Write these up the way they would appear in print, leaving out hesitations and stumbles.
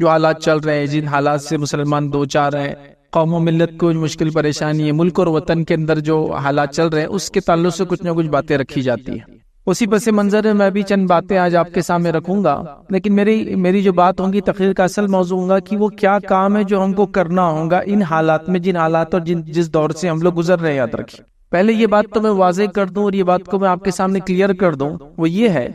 جو حالات چل رہے ہیں، جن حالات سے مسلمان دو چار ہیں، قوم و ملت کو مشکل پریشانی ہے، ملک اور وطن کے اندر جو حالات چل رہے ہیں اس کے تعلق سے کچھ نہ کچھ باتیں رکھی جاتی ہیں۔ اسی پس منظر میں بھی چند باتیں آج آپ کے سامنے رکھوں گا، لیکن میری جو بات ہوگی تقریر کا اصل موضوع ہوگا کہ وہ کیا کام ہے جو ہم کو کرنا ہوگا ان حالات میں، جن حالات اور جس دور سے ہم لوگ گزر رہے ہیں۔ یاد رکھیں، پہلے یہ بات تو میں واضح کر دوں اور یہ بات کو میں آپ کے سامنے کلیئر کر دوں، وہ یہ ہے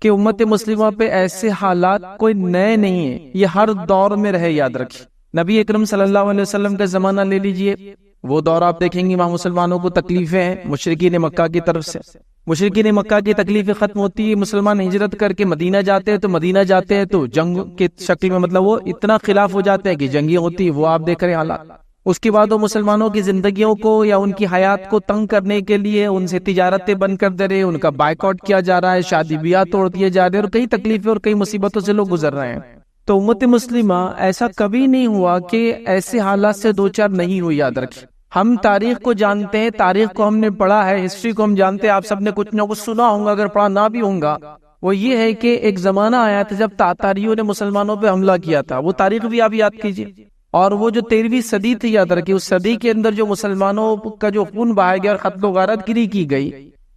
کہ امت مسلمہ پہ ایسے حالات کوئی نئے نہیں ہیں، یہ ہر دور میں رہے۔ یاد رکھیں، نبی اکرم صلی اللہ علیہ وسلم کا زمانہ لے لیجئے، وہ دور آپ دیکھیں گے وہاں مسلمانوں کو تکلیفیں ہیں مشرکین مکہ کی طرف سے۔ مشرکین مکہ کی تکلیفیں ختم ہوتی ہے، مسلمان ہجرت کر کے مدینہ جاتے ہیں تو جنگ کی شکل میں، مطلب وہ اتنا خلاف ہو جاتے ہیں کہ جنگیں ہوتی، وہ آپ دیکھ رہے ہیں حالات۔ اس کے بعد وہ مسلمانوں کی زندگیوں کو یا ان کی حیات کو تنگ کرنے کے لیے ان سے تجارتیں بند کر دے رہے، ان کا بائیکاٹ کیا جا رہا ہے، شادی بیاہ توڑ دیے جا رہے ہیں، اور کئی تکلیفیں اور کئی مصیبتوں سے لوگ گزر رہے ہیں۔ تو امت مسلمہ ایسا کبھی نہیں ہوا کہ ایسے حالات سے دو چار نہیں ہوئی۔ یاد رکھیں، ہم تاریخ کو جانتے ہیں، تاریخ کو ہم نے پڑھا ہے، ہسٹری کو ہم جانتے ہیں، آپ سب نے کچھ نہ کچھ سنا ہوگا، اگر پڑھا نہ بھی ہوگا۔ وہ یہ ہے کہ ایک زمانہ آیا تھا جب تاتاریوں نے مسلمانوں پہ حملہ کیا تھا، وہ تاریخ بھی آپ یاد کیجئے، اور وہ جو 13ویں صدی تھی، یاد رکھیے، اس صدی کے اندر جو مسلمانوں کا جو خون بہایا گیا اور قتل و غارت گری کی گئی۔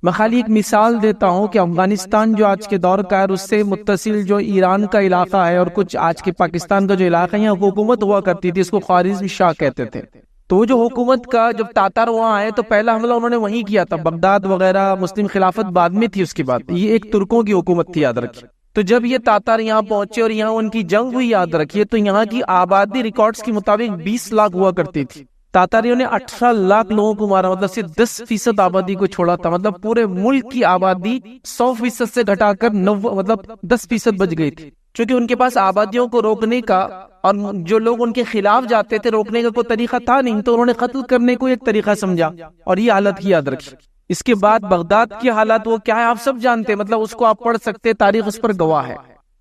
میں خالی ایک مثال دیتا ہوں کہ افغانستان جو آج کے دور کا ہے، اس سے متصل جو ایران کا علاقہ ہے اور کچھ آج کے پاکستان کا جو علاقہ ہے، یہاں حکومت ہوا کرتی تھی، اس کو خوارزم شاہ کہتے تھے۔ تو وہ جو حکومت کا جب تاتار وہاں آئے تو پہلا حملہ انہوں نے وہیں کیا تھا، بغداد وغیرہ، مسلم خلافت بعد میں تھی، اس کے بعد یہ ایک ترکوں کی حکومت تھی، یاد رکھیے۔ تو جب یہ تاتار یہاں پہنچے اور یہاں ان کی جنگ ہوئی، یاد رکھیے، تو یہاں کی آبادی ریکارڈز کے مطابق 20 لاکھ ہوا کرتی تھی۔ تاتاریوں نے 18 لاکھ لوگوں کو مارا، مطلب صرف 10% آبادی کو چھوڑا تھا، مطلب پورے ملک کی آبادی 100% سے گھٹا کر 10% بچ گئی تھی، چونکہ ان کے پاس آبادیوں کو روکنے کا اور جو لوگ ان کے خلاف جاتے تھے روکنے کا کوئی طریقہ تھا نہیں، تو انہوں نے قتل کرنے کو ایک طریقہ سمجھا، اور یہ حالت کی یاد رکھیں۔ اس کے بعد بغداد کی حالات وہ کیا ہے آپ سب جانتے ہیں، مطلب اس کو آپ پڑھ سکتے، تاریخ اس پر گواہ ہے۔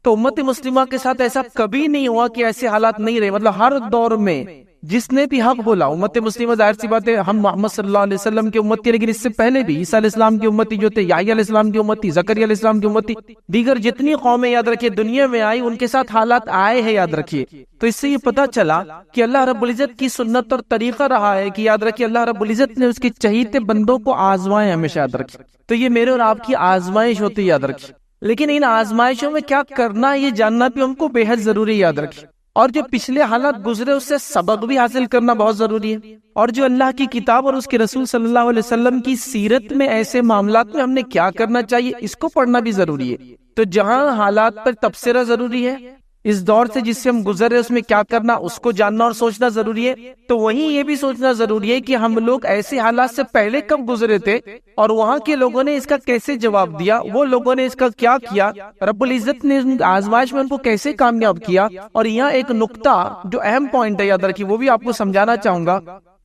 تو امت مسلمہ کے ساتھ ایسا کبھی نہیں ہوا کہ ایسے حالات نہیں رہے، مطلب ہر دور میں جس نے بھی حق بولا، امت مسلمہ ظاہر سی بات ہے ہم محمد صلی اللہ علیہ وسلم کی امت تھی، لیکن اس سے پہلے بھی عیسیٰ علیہ السلام کی امتی جو تھے، یحییٰ علیہ السلام کی امتی، زکریا علیہ السلام کی امتی، دیگر جتنی قومیں یاد رکھیے دنیا میں آئی، ان کے ساتھ حالات آئے ہیں، یاد رکھیے۔ تو اس سے یہ پتہ چلا کہ اللہ رب العزت کی سنت اور طریقہ رہا ہے کہ یاد رکھیے اللہ رب العزت نے اس کے چہیتے بندوں کو آزمائے، ہمیشہ یاد رکھیے۔ تو یہ میرے اور آپ کی آزمائش ہوتی ہے، یاد رکھیے، لیکن ان آزمائشوں میں کیا کرنا ہے یہ جاننا بھی ہم کو بے حد ضروری، یاد رکھیے۔ اور جو پچھلے حالات گزرے اس سے سبق بھی حاصل کرنا بہت ضروری ہے، اور جو اللہ کی کتاب اور اس کے رسول صلی اللہ علیہ وسلم کی سیرت میں ایسے معاملات میں ہم نے کیا کرنا چاہیے اس کو پڑھنا بھی ضروری ہے۔ تو جہاں حالات پر تبصرہ ضروری ہے، اس دور سے جس سے ہم گزر رہے اس میں کیا کرنا اس کو جاننا اور سوچنا ضروری ہے، تو وہیں یہ بھی سوچنا ضروری ہے کہ ہم لوگ ایسے حالات سے پہلے کب گزرے تھے اور وہاں کے لوگوں نے اس کا کیسے جواب دیا، وہ لوگوں نے اس کا کیا کیا، رب العزت نے آزمائش میں ان کو کیسے کامیاب کیا۔ اور یہاں ایک نقطہ جو اہم پوائنٹ ہے، یاد رکھیے، وہ بھی آپ کو سمجھانا چاہوں گا۔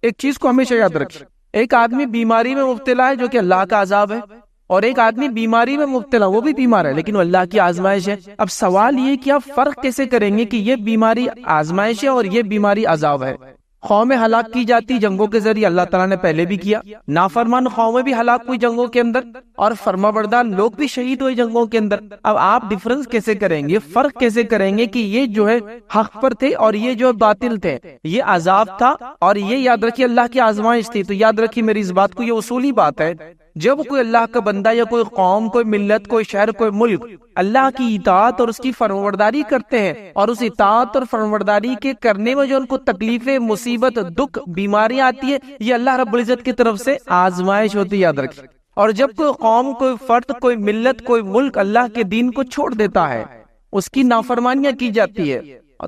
ایک چیز کو ہمیشہ یاد رکھیے، ایک آدمی بیماری میں مبتلا ہے جو کہ اللہ کا عذاب ہے، اور ایک آدمی بیماری میں مبتلا وہ بھی بیمار ہے لیکن وہ اللہ کی آزمائش ہے۔ اب سوال یہ کہ آپ فرق کیسے کریں گے کہ یہ بیماری آزمائش ہے اور یہ بیماری عذاب ہے۔ قومیں ہلاک کی جاتی جنگوں کے ذریعے، اللہ تعالیٰ نے پہلے بھی کیا، نافرمان قومیں بھی ہلاک ہوئی جنگوں کے اندر، اور فرمانبردار لوگ بھی شہید ہوئے جنگوں کے اندر۔ اب آپ ڈیفرنس کیسے کریں گے، فرق کیسے کریں گے کہ یہ جو ہے حق پر تھے اور یہ جو باطل تھے، یہ عذاب تھا اور یہ یاد رکھیے اللہ کی آزمائش تھی۔ تو یاد رکھیے میری اس بات کو، یہ اصولی بات ہے، جب کوئی اللہ کا بندہ یا کوئی قوم، کوئی ملت، کوئی شہر، کوئی ملک اللہ کی اطاعت اور اس کی فرمانبرداری کرتے ہیں، اور اس اطاعت اور فرمانبرداری کے کرنے میں جو ان کو تکلیفیں، مصیبت، دکھ، بیماریاں آتی ہے، یہ اللہ رب العزت کی طرف سے آزمائش ہوتی ہے، یاد رکھیں۔ اور جب کوئی قوم، کوئی فرد، کوئی ملت، کوئی ملک اللہ کے دین کو چھوڑ دیتا ہے، اس کی نافرمانیاں کی جاتی ہے،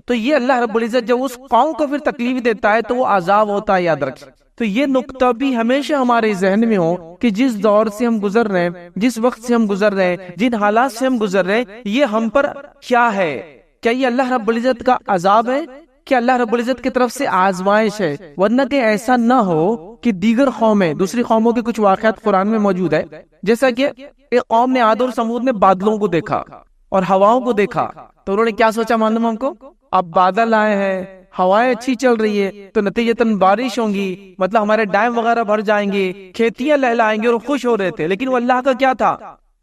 تو یہ اللہ رب العزت جب اس قوم کو پھر تکلیف دیتا ہے تو وہ عذاب ہوتا ہے، یاد رکھیں۔ تو یہ نقطہ بھی ہمیشہ ہمارے ذہن میں ہو کہ جس دور سے ہم گزر رہے ہیں، جس وقت سے ہم گزر رہے ہیں، جن حالات سے ہم گزر رہے ہیں، یہ ہم پر کیا ہے؟ کیا یہ اللہ رب العزت کا عذاب ہے؟ کیا اللہ رب العزت کی طرف سے آزمائش ہے؟ ورنہ کہ ایسا نہ ہو کہ دیگر قومیں، دوسری قوموں کے کچھ واقعات قرآن میں موجود ہے، جیسا کہ ایک قوم نے عاد اور سمود نے بادلوں کو دیکھا اور ہواؤں کو دیکھا، تو انہوں نے کیا سوچا معلوم ہم کو؟ اب بادل آئے ہیں، ہوائیں اچھی چل رہی ہے تو نتیجتاً بارش ہوں گی، مطلب ہمارے ڈیم وغیرہ بھر جائیں گے، کھیتیاں لہلائیں گے، اور خوش ہو رہے تھے۔ لیکن وہ اللہ کا کیا تھا؟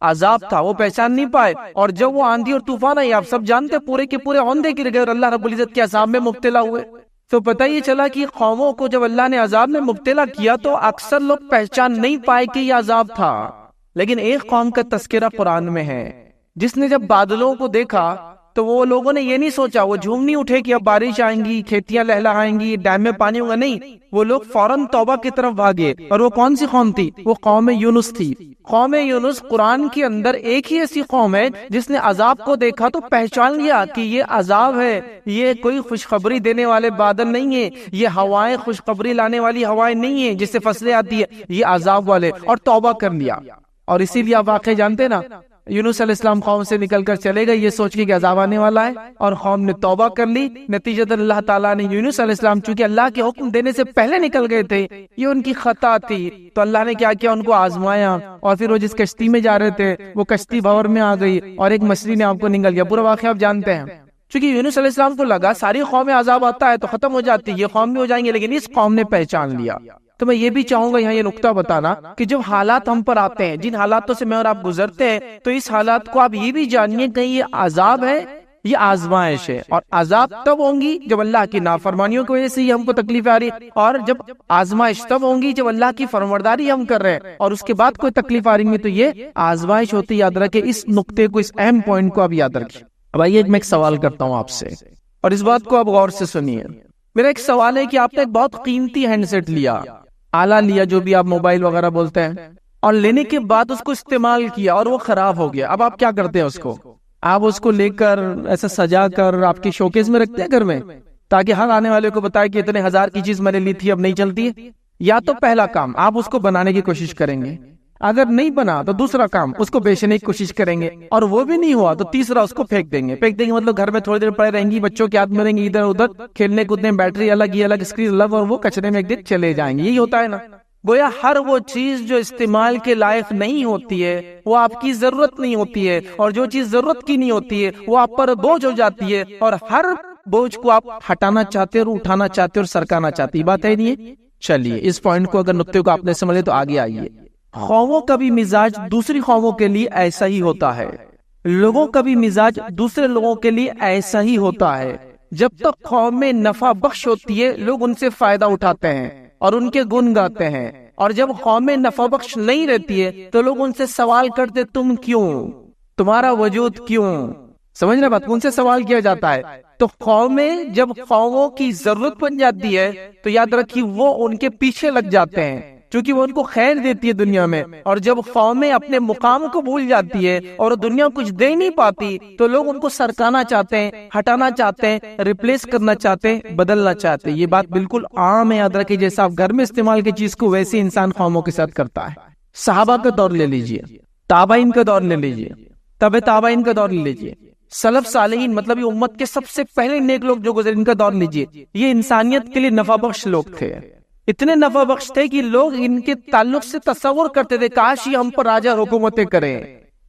عذاب تھا، وہ پہچان نہیں پائے، اور جب وہ آندھی اور طوفان آئی، آپ سب جانتے پورے کے پورے اوندھے گر گئے اور اللہ رب العزت کے عذاب میں مبتلا ہوئے۔ تو پتہ یہ چلا کہ قوموں کو جب اللہ نے عذاب میں مبتلا کیا تو اکثر لوگ پہچان نہیں پائے کہ یہ عذاب تھا۔ لیکن ایک قوم کا تذکرہ قرآن میں ہے جس نے جب بادلوں کو دیکھا تو وہ لوگوں نے یہ نہیں سوچا، وہ جھوم نہیں اٹھے کہ اب بارش آئیں گی، کھیتیاں لہلہائیں گی، ڈیم میں پانی ہوگا، نہیں، وہ لوگ فوراً توبہ کی طرف بھاگے۔ اور وہ کون سی قوم تھی؟ وہ قوم یونس تھی۔ قوم یونس قرآن کے اندر ایک ہی ایسی قوم ہے جس نے عذاب کو دیکھا تو پہچان لیا کہ یہ عذاب ہے، یہ کوئی خوشخبری دینے والے بادل نہیں ہے، یہ ہوائیں خوشخبری لانے والی ہوائیں نہیں ہیں جس سے فصلیں آتی ہے، یہ عذاب والے، اور توبہ کر لیا۔ اور اسی لیے آپ واقعہ جانتے نا، یونس علیہ السلام قوم سے نکل کر چلے گئے یہ سوچ کے کہ عذاب آنے والا ہے، اور قوم نے توبہ کر لی۔ نتیجتاً اللہ تعالیٰ نے یونس علیہ السلام، چونکہ اللہ کے حکم دینے سے پہلے نکل گئے تھے، یہ ان کی خطا تھی، تو اللہ نے کیا کیا؟ ان کو آزمایا، اور پھر وہ جس کشتی میں جا رہے تھے وہ کشتی بھور میں آ گئی اور ایک مچھلی نے آپ کو نگل گیا۔ پورا واقعہ آپ جانتے ہیں۔ چونکہ یونس علیہ السلام کو لگا ساری قوم میں عذاب آتا ہے تو ختم ہو جاتی، یہ قوم بھی ہو جائیں گے، لیکن اس قوم نے پہچان لیا۔ تو میں یہ بھی چاہوں گا یہاں یہ نقطہ بتانا کہ جب حالات ہم پر آتے ہیں، جن حالاتوں سے میں اور آپ گزرتے ہیں، تو اس حالات کو آپ یہ بھی جانیے کہ یہ عذاب ہے، یہ آزمائش ہے، اور عذاب تب ہوں گی جب اللہ کی نافرمانیوں کی وجہ سے یہ ہم کو تکلیف آ رہی ہے، اور جب آزمائش تب ہوں گی جب اللہ کی فرمانبرداری ہم کر رہے ہیں اور اس کے بعد کوئی تکلیف آ رہی ہے، تو یہ آزمائش ہوتی۔ یاد رکھیں اس نقطے کو، اس اہم پوائنٹ کو آپ یاد رکھیں۔ اب آئیے میں ایک سوال کرتا ہوں آپ سے، اور اس بات کو آپ غور سے سنیے۔ میرا ایک سوال ہے کہ آپ نے ایک بہت قیمتی ہینڈ سیٹ لیا، آلہ لیا، جو بھی آپ موبائل وغیرہ بولتے ہیں، اور لینے کے بعد اس کو استعمال کیا اور وہ خراب ہو گیا۔ اب آپ کیا کرتے ہیں؟ اس کو آپ اس کو لے کر ایسا سجا کر آپ کے شوکیس میں رکھتے ہیں گھر میں، تاکہ ہر آنے والے کو بتائے کہ اتنے ہزار کی چیز میں نے لی تھی اب نہیں چلتی ہے؟ یا تو پہلا کام آپ اس کو بنانے کی کوشش کریں گے، اگر نہیں بنا تو دوسرا کام اس کو بیچنے کی کوشش کریں گے، اور وہ بھی نہیں ہوا تو تیسرا اس کو پھینک دیں گے۔ پھینک دیں گے مطلب گھر میں تھوڑی دیر پڑے رہیں گی، بچوں کے ہاتھ میں رہیں گی، ادھر ادھر کھیلنے کودنے، بیٹری الگ، یہ الگ، اسکرین الگ، اور وہ کچرے میں ایک دن چلے جائیں گے۔ یہی ہوتا ہے نا۔ گویا ہر وہ چیز جو استعمال کے لائق نہیں ہوتی ہے، وہ آپ کی ضرورت نہیں ہوتی ہے، اور جو چیز ضرورت کی نہیں ہوتی ہے وہ آپ پر بوجھ ہو جاتی ہے، اور ہر بوجھ کو آپ ہٹانا چاہتے اور اٹھانا چاہتے اور سرکانا چاہتے۔ یہ بات ہے نہیں؟ چلیے اس پوائنٹ کو، اگر نقطے کو آپ نے سمجھے تو آگے آئیے۔ قوموں کا بھی مزاج دوسری قوموں کے لیے ایسا ہی ہوتا ہے، لوگوں کا بھی مزاج دوسرے لوگوں کے لیے ایسا ہی ہوتا ہے۔ جب تک قوم میں نفع بخش ہوتی ہے لوگ ان سے فائدہ اٹھاتے ہیں اور ان کے گن گاتے ہیں، اور جب قوم میں نفع بخش نہیں رہتی ہے تو لوگ ان سے سوال کرتے تم کیوں، تمہارا وجود کیوں؟ سمجھ رہے بات؟ ان سے سوال کیا جاتا ہے۔ تو قومیں جب قوموں کی ضرورت بن جاتی ہے تو یاد رکھیے وہ ان کے پیچھے لگ جاتے ہیں، چونکہ وہ ان کو خیر دیتی ہے دنیا میں، اور جب قومیں اپنے مقام کو بھول جاتی ہے اور دنیا کچھ دے نہیں پاتی تو لوگ ان کو سرکانا چاہتے ہیں، ہٹانا چاہتے ہیں، ریپلیس کرنا چاہتے ہیں، بدلنا چاہتے ہیں۔ یہ بات بالکل عام ہے، یاد رکھیے جیسا آپ گھر میں استعمال کی چیز کو ویسے انسان قوموں کے ساتھ کرتا ہے۔ صحابہ کا دور لے لیجئے، تابعین کا دور لے لیجئے، تبع تابعین کا دور لے لیجئے، سلف صالحین مطلب یہ امت کے سب سے پہلے نیک لوگ جو گزرے ان کا دور لیجئے۔ یہ انسانیت کے لیے نفع بخش لوگ تھے، اتنے نفع بخش تھے کہ لوگ ان کے تعلق سے تصور کرتے تھے کاش یہ ہم پر راجہ حکومتیں کریں۔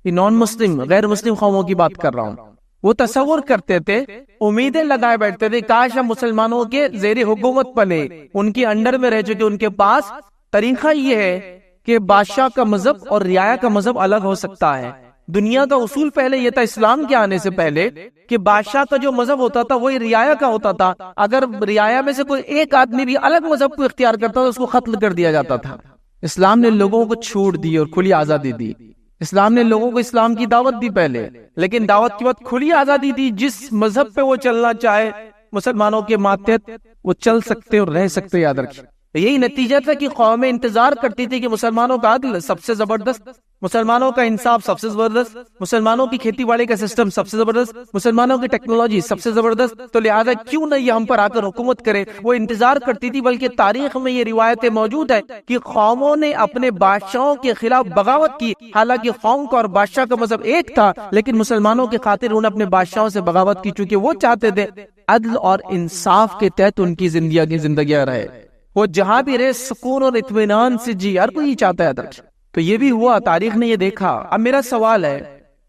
یہ نان مسلم، غیر مسلم قوموں کی بات کر رہا ہوں۔ وہ تصور کرتے تھے، امیدیں لگائے بیٹھتے تھے کاش ہم مسلمانوں کے زیر حکومت پلے، ان کے انڈر میں رہ چکے۔ ان کے پاس طریقہ یہ ہے کہ بادشاہ کا مذہب اور رعایا کا مذہب الگ ہو سکتا ہے۔ دنیا کا اصول پہلے یہ تھا اسلام کے آنے سے پہلے کہ بادشاہ کا جو مذہب ہوتا تھا وہی رعایا کا ہوتا تھا۔ اگر رعایا میں سے کوئی ایک آدمی بھی الگ مذہب کو اختیار کرتا تھا اس کو قتل کر دیا جاتا تھا۔ اسلام نے لوگوں کو چھوٹ دی اور کھلی آزادی دی۔ اسلام نے لوگوں کو اسلام کی دعوت دی پہلے، لیکن دعوت کے بعد کھلی آزادی دی، جس مذہب پہ وہ چلنا چاہے مسلمانوں کے ماتحت وہ چل سکتے اور رہ سکتے۔ یاد رکھیں یہی نتیجہ تھا کہ قومیں انتظار کرتی تھی کہ مسلمانوں کا عدل سب سے زبردست، مسلمانوں کا انصاف سب سے زبردست، مسلمانوں کی کھیتی باڑی کا سسٹم سب سے زبردست، مسلمانوں کی ٹیکنالوجی سب سے زبردست، تو لہذا کیوں نہ یہ ہم پر آ کر حکومت کرے۔ وہ انتظار کرتی تھی، بلکہ تاریخ میں یہ روایتیں موجود ہے کہ قوموں نے اپنے بادشاہوں کے خلاف بغاوت کی، حالانکہ قوم کا اور بادشاہ کا مذہب ایک تھا، لیکن مسلمانوں کے خاطر انہوں نے اپنے بادشاہوں سے بغاوت کی، چونکہ وہ چاہتے تھے عدل اور انصاف کے تحت ان کی زندگیاں رہے، وہ جہاں بھی رہے سکون اور اطمینان سے جی، ہر کوئی چاہتا ہے۔ تو یہ بھی ہوا، تاریخ نے یہ دیکھا۔ اب میرا سوال ہے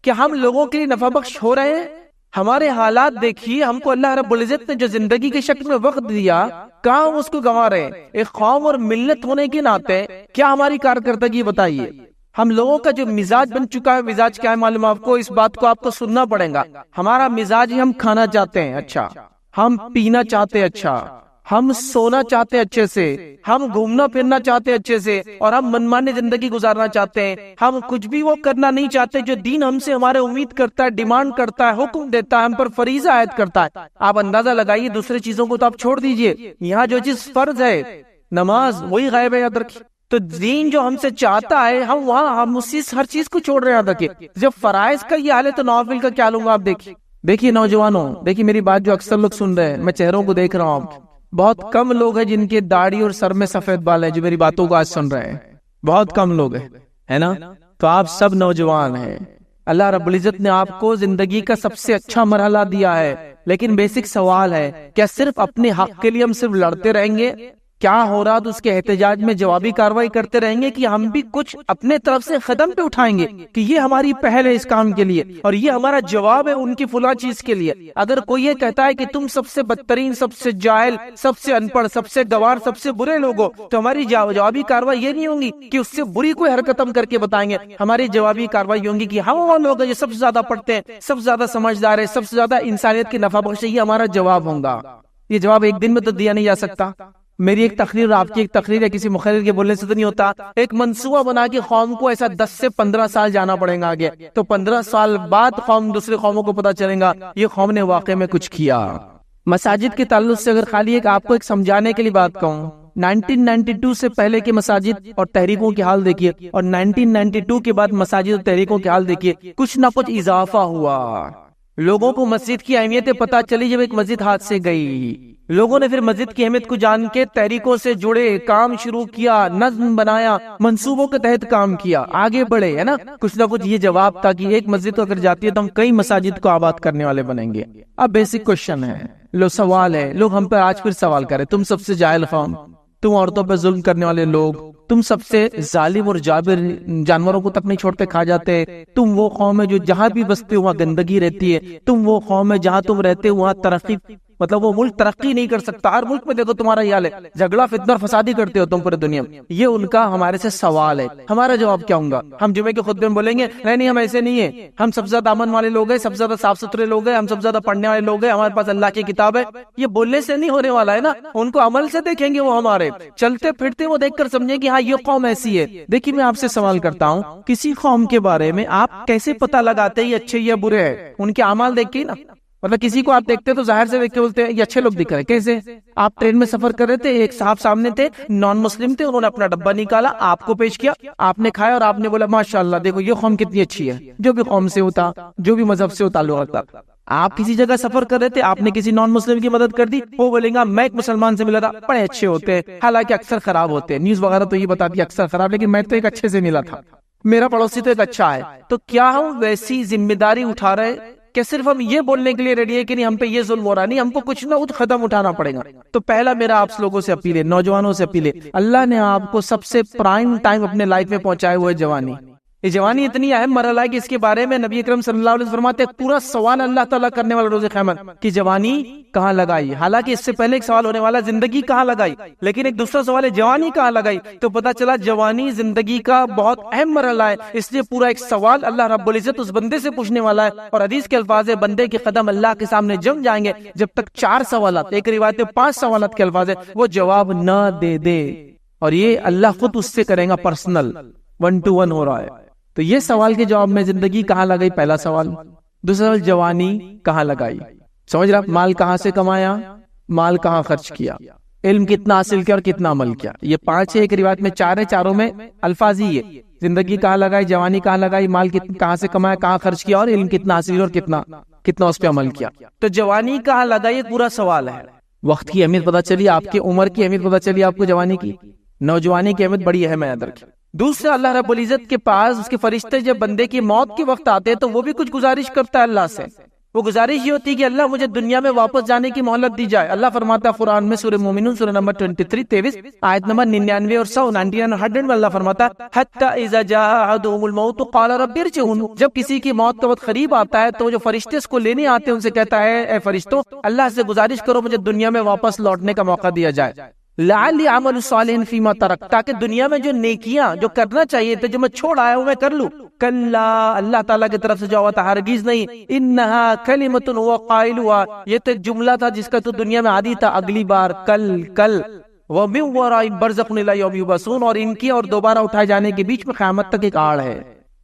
کہ ہم لوگوں کے لیے نفع بخش ہو رہے ہیں؟ ہمارے حالات دیکھیے، ہم کو اللہ رب العزت نے جو زندگی کے شکل میں وقت دیا، کہاں ہم اس کو گنوا رہے ہیں؟ ایک قوم اور ملت ہونے کے ناطے کیا ہماری کارکردگی بتائیے؟ ہم لوگوں کا جو مزاج بن چکا ہے، مزاج کیا ہے معلوم آپ کو؟ اس بات کو آپ کو سننا پڑے گا. ہمارا مزاج ہی ہم کھانا چاہتے ہیں اچھا، ہم پینا چاہتے ہیں اچھا، ہم سونا چاہتے ہیں اچھے سے، ہم گھومنا پھرنا چاہتے ہیں اچھے سے، اور ہم منمانی زندگی گزارنا چاہتے ہیں. ہم کچھ بھی وہ کرنا نہیں چاہتے جو دین ہم سے ہمارے امید کرتا ہے، ڈیمانڈ کرتا ہے، حکم دیتا ہے، ہم پر فریضہ عائد کرتا ہے. آپ اندازہ لگائیے، دوسرے چیزوں کو تو آپ چھوڑ دیجئے، یہاں جو چیز فرض ہے نماز وہی غائب ہے، یاد رکھیے. تو دین جو ہم سے چاہتا ہے ہم وہاں ہم اسی ہر چیز کو چھوڑ رہے ہیں. یاد رکھیے جب فرائض کا یہ حال ہے تو نوافل کا کیا لوں گا آپ دیکھیے نوجوانوں، دیکھیے میری بات جو اکثر لوگ سن رہے ہیں، میں چہروں کو دیکھ رہا ہوں، بہت کم لوگ ہیں جن کے داڑھی اور سر میں سفید بال ہیں جو میری باتوں کو آج سن رہے ہیں. بہت کم لوگ ہیں، ہے نا؟ تو آپ سب نوجوان ہیں. اللہ رب العزت نے آپ کو زندگی کا سب سے اچھا مرحلہ دیا ہے، لیکن بیسک سوال ہے، کیا صرف اپنے حق کے لیے ہم صرف لڑتے رہیں گے؟ کیا ہو رہا تو اس کے احتجاج میں جوابی کاروائی کرتے رہیں گے، کہ ہم بھی کچھ اپنے طرف سے قدم پہ اٹھائیں گے کہ یہ ہماری پہل ہے اس کام کے لیے اور یہ ہمارا جواب ہے ان کی فلاں چیز کے لیے؟ اگر کوئی یہ کہتا ہے کہ تم سب سے بدترین، سب سے جاہل، سب سے ان پڑھ، سب سے گوار، سب سے برے لوگ ہو، تو ہماری جوابی کاروائی یہ نہیں ہوگی کہ اس سے بری کوئی حرکت ہم کر کے بتائیں گے. ہماری جوابی کاروائی ہوگی کہ ہم وہ لوگ ہیں جو سب سے زیادہ پڑھتے ہیں، سب سے زیادہ سمجھدار ہے، سب سے زیادہ انسانیت کی نفع بخش ہے. یہ ہمارا جواب ہوگا. یہ جواب ایک دن میں تو دیا نہیں جا سکتا. میری ایک تقریر اور آپ کی ایک تقریر ہے کسی مخرر کے بولنے سے تو نہیں ہوتا. ایک منصوبہ بنا کے قوم کو ایسا 10 سے 15 سال جانا پڑے گا آگے، تو 15 سال بعد قوم دوسرے قوموں کو پتا چلے گا یہ قوم نے واقع میں کچھ کیا. مساجد کے تعلق سے اگر خالی ایک آپ کو ایک سمجھانے کے لیے بات کہوں، 1992 سے پہلے کے مساجد اور تحریکوں کے حال دیکھیے، اور 1992 کے بعد مساجد اور تحریکوں کے حال دیکھیے، کچھ نہ کچھ اضافہ ہوا. لوگوں کو مسجد کی اہمیت پتا چلی جب ایک مسجد ہاتھ سے گئی. لوگوں نے پھر مسجد کی اہمیت کو جان کے تحریکوں سے جڑے، کام شروع کیا، نظم بنایا، منصوبوں کے تحت کام کیا، آگے بڑھے، ہے نا؟ کچھ نہ کچھ یہ جواب تھا کہ ایک مسجد اگر جاتی ہے تو ہم کئی مساجد کو آباد کرنے والے بنیں گے. اب بیسک کوشچن ہے، سوال ہے، لوگ ہم پر آج پھر سوال کریں، تم سب سے جاہل قوم، تم عورتوں پہ ظلم کرنے والے لوگ، تم سب سے ظالم اور جابر، جانوروں کو تک نہیں چھوڑتے کھا جاتے، تم وہ قوم ہے جو جہاں بھی بستے وہاں گندگی رہتی ہے، تم وہ قوم ہے جہاں تم رہتے وہاں ترقی، مطلب وہ ملک ترقی نہیں کر سکتا. ہر ملک میں دیکھو تمہارا یہ حال ہے، جھگڑا فتنہ اور فسادی کرتے ہو تم پورے دنیا میں. یہ ان کا ہمارے سے سوال ہے. ہمارا جواب کیا ہوگا؟ ہم جمعے کے خطبے میں بولیں گے نہیں ہم ایسے نہیں ہیں، ہم سب سے زیادہ امن والے لوگ ہیں، سب سے زیادہ صاف ستھرے لوگ ہیں، ہم سب سے زیادہ پڑھنے والے لوگ ہیں، ہمارے پاس اللہ کی کتاب ہے. یہ بولنے سے نہیں ہونے والا ہے نا، ان کو عمل سے دیکھیں گے. وہ ہمارے چلتے پھرتے وہ دیکھ کر سمجھیں کہ ہاں یہ قوم ایسی ہے. دیکھیے میں آپ سے سوال کرتا ہوں، کسی قوم کے بارے میں آپ کیسے پتہ لگاتے یہ اچھے یا برے ہیں؟ ان کے اعمال دیکھ کے نا. مطلب کسی کو آپ دیکھتے تو ظاہر سے دیکھ کے بولتے ہیں یہ اچھے لوگ دکھ رہے. کیسے؟ آپ ٹرین میں سفر کر رہے تھے، ایک صاحب سامنے تھے، نان مسلم تھے، انہوں نے اپنا ڈبہ نکالا، آپ کو پیش کیا، آپ نے کھایا اور آپ نے بولا ماشاءاللہ دیکھو یہ قوم کتنی اچھی ہے. جو بھی قوم سے ہوتا، جو بھی مذہب سے تعلق رکھتا. آپ کسی جگہ سفر کر رہے تھے، آپ نے کسی نان مسلم کی مدد کر دی، وہ بولے گا میں ایک مسلمان سے ملا تھا، بڑے اچھے ہوتے ہیں، حالانکہ اکثر خراب ہوتے ہیں. نیوز وغیرہ تو یہ بتاتی ہے اکثر خراب، لیکن میں تو ایک اچھے سے ملا تھا، میرا پڑوسی تو ایک اچھا ہے. تو کیا ہم ویسی ذمہ داری اٹھا رہے کہ صرف ہم یہ بولنے کے لیے ریڈی ہے کہ نہیں ہم پہ یہ ظلم ہو رہا؟ نہیں، ہم کو کچھ نہ کچھ قدم اٹھانا پڑے گا. تو پہلا میرا آپ لوگوں سے اپیل ہے، نوجوانوں سے اپیل ہے، اللہ نے آپ کو سب سے پرائم ٹائم اپنے لائف میں پہنچائے ہوئے جوانی. یہ جوانی اتنی اہم مرحلہ ہے کہ اس کے بارے میں نبی اکرم صلی اللہ علیہ وسلم فرماتے ہیں پورا سوال اللہ تعالیٰ کرنے والا روز قیامت کہ جوانی کہاں لگائی. حالانکہ اس سے پہلے ایک سوال ہونے والا زندگی کہاں لگائی، لیکن ایک دوسرا سوال ہے جوانی کہاں لگائی. تو پتا چلا جوانی زندگی کا بہت اہم مرحلہ ہے، اس لیے پورا ایک سوال اللہ رب العزت اس بندے سے پوچھنے والا ہے. اور حدیث کے الفاظ ہے بندے کے قدم اللہ کے سامنے جم جائیں گے جب تک 4 سوالات، ایک روایت میں 5 سوالات کے الفاظ ہے، وہ جواب نہ دے دے. اور یہ اللہ خود اس سے کرے گا، پرسنل 1 to 1 ہو رہا ہے. تو یہ سوال کے جواب میں زندگی کہاں لگائی پہلا سوال. دوسرا سوال جوانی کہاں لگائی، سمجھ رہا؟ مال کہاں سے کمایا، مال کہاں خرچ کیا، علم کتنا حاصل کیا اور کتنا عمل کیا. یہ 5 ہے، ایک روایت میں 4 ہے، چاروں میں الفاظ ہی ہے. زندگی کہاں لگائی، جوانی کہاں لگائی، مال کہاں سے کمایا، کہاں خرچ کیا، اور علم کتنا حاصل اور کتنا اس پہ عمل کیا. تو جوانی کہاں لگائی ایک پورا سوال ہے. وقت کی اہمیت پتہ چلی، آپ کی عمر کی اہمیت پتہ چلی آپ کو، جوانی کی، نوجوانی کی اہمیت بڑی اہم ہے، یاد رکھیں. دوسرا اللہ رب العزت کے پاس اس کے فرشتے جب بندے کی موت کے وقت آتے تو وہ بھی کچھ گزارش کرتا ہے اللہ سے. وہ گزارش یہ ہوتی ہے کہ اللہ مجھے دنیا میں واپس جانے کی مہلت دی جائے. اللہ فرماتا ہے قرآن میں سورہ مومنون سورہ نمبر 23 آیت نمبر 99 اور 100 99 میں اللہ فرماتا ہے حتی اذا جاء احدهم الموت قال رب ارجعون. جب کسی کی موت کا وقت قریب آتا ہے تو جو فرشتے اس کو لینے آتے ہیں ان سے کہتا ہے اے فرشتوں اللہ سے گزارش کرو مجھے دنیا میں واپس لوٹنے کا موقع دیا جائے. لعلی عمل صالح فیما ترک، تاکہ دنیا میں جو نیکیاں جو کرنا چاہیے تھے جو میں چھوڑ آیا ہوں میں کر لوں. کلا، اللہ تعالیٰ کی طرف سے جو ہوا تھا ہرگز نہیں. انہا کلمۃ هو قائلها، یہ تو ایک جملہ تھا جس کا تو دنیا میں عادی تھا، اگلی بار، کل کل. وَمِن وَرَائِهِمْ بَرْزَخٌ إِلَىٰ يَوْمِ يُبْعَثُونَ، اور ان کی اور دوبارہ اٹھائے جانے کے بیچ میں قیامت تک ایک آڑ ہے.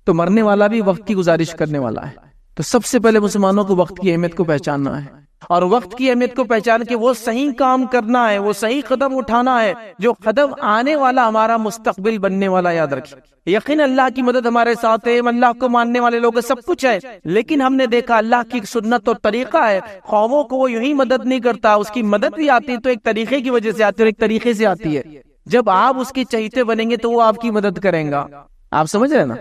تو مرنے والا بھی وقت کی گزارش کرنے والا ہے. تو سب سے پہلے مسلمانوں کو وقت کی اہمیت کو پہچاننا ہے، اور وقت کی اہمیت کو پہچان کے وہ صحیح کام کرنا ہے، وہ صحیح قدم اٹھانا ہے جو قدم آنے والا ہمارا مستقبل بننے والا. یاد رکھیں، یقین اللہ کی مدد ہمارے ساتھ ہے، اللہ کو ماننے والے لوگ سب کچھ ہے، لیکن ہم نے دیکھا اللہ کی سنت اور طریقہ ہے، قوموں کو وہ یوں ہی مدد نہیں کرتا، اس کی مدد بھی آتی ہے تو ایک طریقے کی وجہ سے آتی ہے اور ایک طریقے سے آتی ہے. جب آپ اس کے چہیتے بنیں گے تو وہ آپ کی مدد کریں گا. آپ سمجھ رہے ہیں نا؟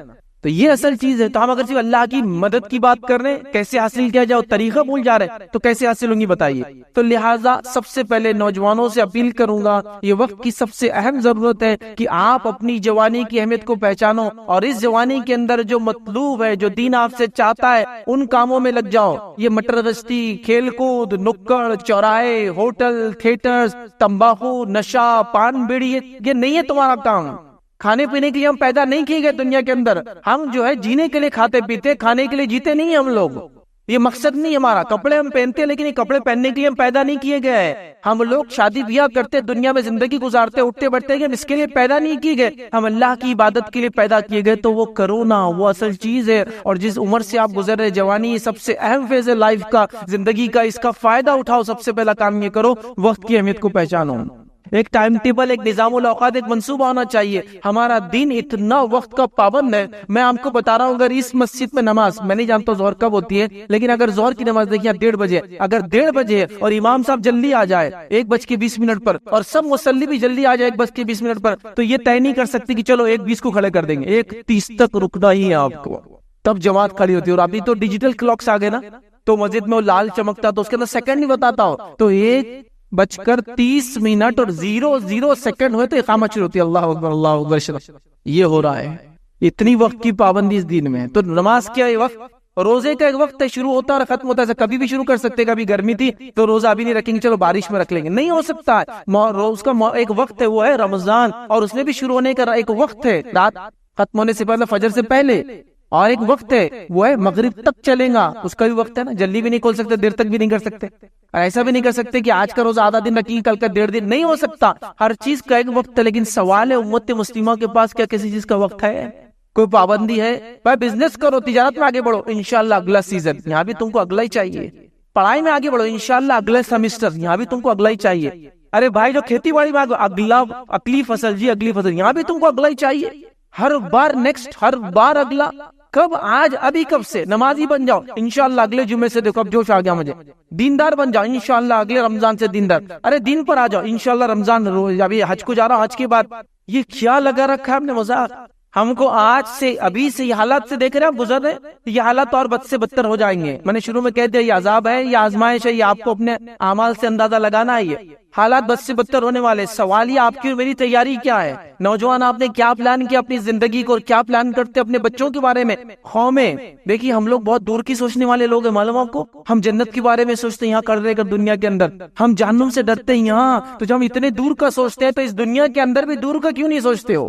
تو یہ اصل چیز ہے. تو ہم اگر صرف اللہ کی مدد کی بات کر رہے ہیں، کیسے حاصل کیا جائے طریقہ بھول جا رہے ہیں، تو کیسے حاصل ہوں گی بتائیے. تو لہٰذا سب سے پہلے نوجوانوں سے اپیل کروں گا، یہ وقت کی سب سے اہم ضرورت ہے کہ آپ اپنی جوانی کی اہمیت کو پہچانو، اور اس جوانی کے اندر جو مطلوب ہے، جو دین آپ سے چاہتا ہے، ان کاموں میں لگ جاؤ. یہ مٹر گشتی، کھیل کود، نکڑ، چوراہے، ہوٹل، تھیٹرز، تمباکو، نشہ، پان بیڑی، یہ نہیں ہے تمہارا کام. کھانے پینے کے لیے ہم پیدا نہیں کیے گئے دنیا کے اندر، ہم جو ہے جینے کے لیے کھاتے پیتے، کھانے کے لیے جیتے نہیں ہیں ہم لوگ. یہ مقصد نہیں ہمارا. کپڑے ہم پہنتے ہیں لیکن یہ کپڑے پہننے کے لیے ہم پیدا نہیں کیے گئے. ہم لوگ شادی بیاہ کرتے، دنیا میں زندگی گزارتے، اٹھتے بیٹھتے ہیں، اس کے لیے پیدا نہیں کیے گئے. ہم اللہ کی عبادت کے لیے پیدا کیے گئے. تو وہ کرو نا، وہ اصل چیز ہے. اور جس عمر سے آپ گزر رہے، جوانی یہ سب سے اہم فیز ہے لائف کا، زندگی کا. اس کا فائدہ اٹھاؤ. سب سے پہلا کام یہ کرو، وقت کی اہمیت کو پہچانو. ایک ٹائم ٹیبل، ایک نظام الاوقات، ایک منصوبہ ہونا چاہیے. ہمارا دین اتنا وقت کا پابند ہے. میں آپ کو بتا رہا ہوں، اگر اس مسجد میں نماز، میں نہیں جانتا ظہر کب ہوتی ہے، لیکن اگر ظہر کی نماز دیکھیے 1:30 بجے، اگر 1:30 بجے اور امام صاحب جلدی آ جائے 1:20 پر، اور سب مصلی بھی جلدی آ جائے 1:20 پر، تو یہ طے نہیں کر سکتے کہ چلو 1:20 کو کھڑے کر دیں گے. 1:30 تک رکنا ہی ہے آپ کو، تب جماعت کھڑی ہوتی ہے. اور ابھی تو ڈیجیٹل کلاکس آ گئے نا، تو مسجد میں وہ لال چمکتا تو اس کے اندر سیکنڈ نہیں بتاتا ہو، تو 1:30 اور 00 سیکنڈ ہوئے تو اقامت شروع ہوتی ہے. اللہ اکبر، اللہ اکبر. یہ ہو رہا ہے. اتنی وقت کی پابندی اس دین میں ہے. تو نماز کیا ہے وقت، روزے کا ایک وقت ہے، شروع ہوتا ہے اور ختم ہوتا ہے. کبھی بھی شروع کر سکتے. کبھی گرمی تھی تو روزہ ابھی نہیں رکھیں گے، چلو بارش میں رکھ لیں گے، نہیں ہو سکتا ہے. روز کا ایک وقت ہے، وہ ہے رمضان، اور اس میں بھی شروع ہونے کا ایک وقت ہے، رات ختم ہونے سے پہلے، فجر سے پہلے. اور ایک وقت ہے وہ ہے مغرب تک چلیں گا، اس کا بھی وقت ہے نا. جلدی بھی نہیں کھول سکتے، دیر تک بھی نہیں کر سکتے. ایسا بھی نہیں کر سکتے کہ آج کا روزہ آدھا دن رکھیں گے، کل کا 1.5 دن. نہیں ہو سکتا. ہر چیز کا ایک وقت ہے. لیکن سوال ہے امت مسلمہ کے پاس کیا کسی چیز کا وقت ہے؟ کوئی پابندی ہے؟ بھائی بزنس کرو، تجارت میں آگے بڑھو، انشاءاللہ اگلا سیزن یہاں بھی تم کو اگلا ہی چاہیے. پڑھائی میں آگے بڑھو، انشاءاللہ اگلا سیمسٹر یہاں بھی تم کو اگلا ہی چاہیے. ارے بھائی جو کھیتی باڑی میں اگلی فصل، جی اگلی فصل، یہاں بھی تم کو اگلا ہی چاہیے. ہر بار نیکسٹ، ہر بار اگلا. کب؟ آج ابھی کب سے نمازی بن جاؤ انشاءاللہ. اگلے جمعے سے دیکھو اب جوش آ گیا مجھے. دیندار بن جاؤ انشاءاللہ، اگلے رمضان سے دیندار. ارے دین پر آ جاؤ انشاءاللہ. رمضان ابھی حج کو جا رہا ہوں، حج کے بعد. یہ کیا لگا رکھا ہے ہم نے مذاق. ہم کو آج سے، ابھی سے یہ حالات سے دیکھ رہے ہیں گزر رہے، یہ حالات اور بد سے بدتر ہو جائیں گے. میں نے شروع میں کہہ دیا یہ عذاب ہے، یہ آزمائش ہے، یہ آپ کو اپنے اعمال سے اندازہ لگانا ہے. یہ حالات بد سے بدتر ہونے والے. سوال یہ آپ کی اور میری تیاری کیا ہے؟ نوجوان آپ نے کیا پلان کیا اپنی زندگی کو، اور کیا پلان کرتے اپنے بچوں کے بارے میں؟ قومیں دیکھیے، ہم لوگ بہت دور کی سوچنے والے لوگ ہیں، معلوم آپ کو. ہم جنت کے بارے میں سوچتے ہیں یہاں کر رہے کر دنیا کے اندر. ہم جہنم سے ڈرتے ہیں یہاں. تو جب ہم اتنے دور کا سوچتے ہیں تو اس دنیا کے اندر بھی دور کا کیوں نہیں سوچتے ہو؟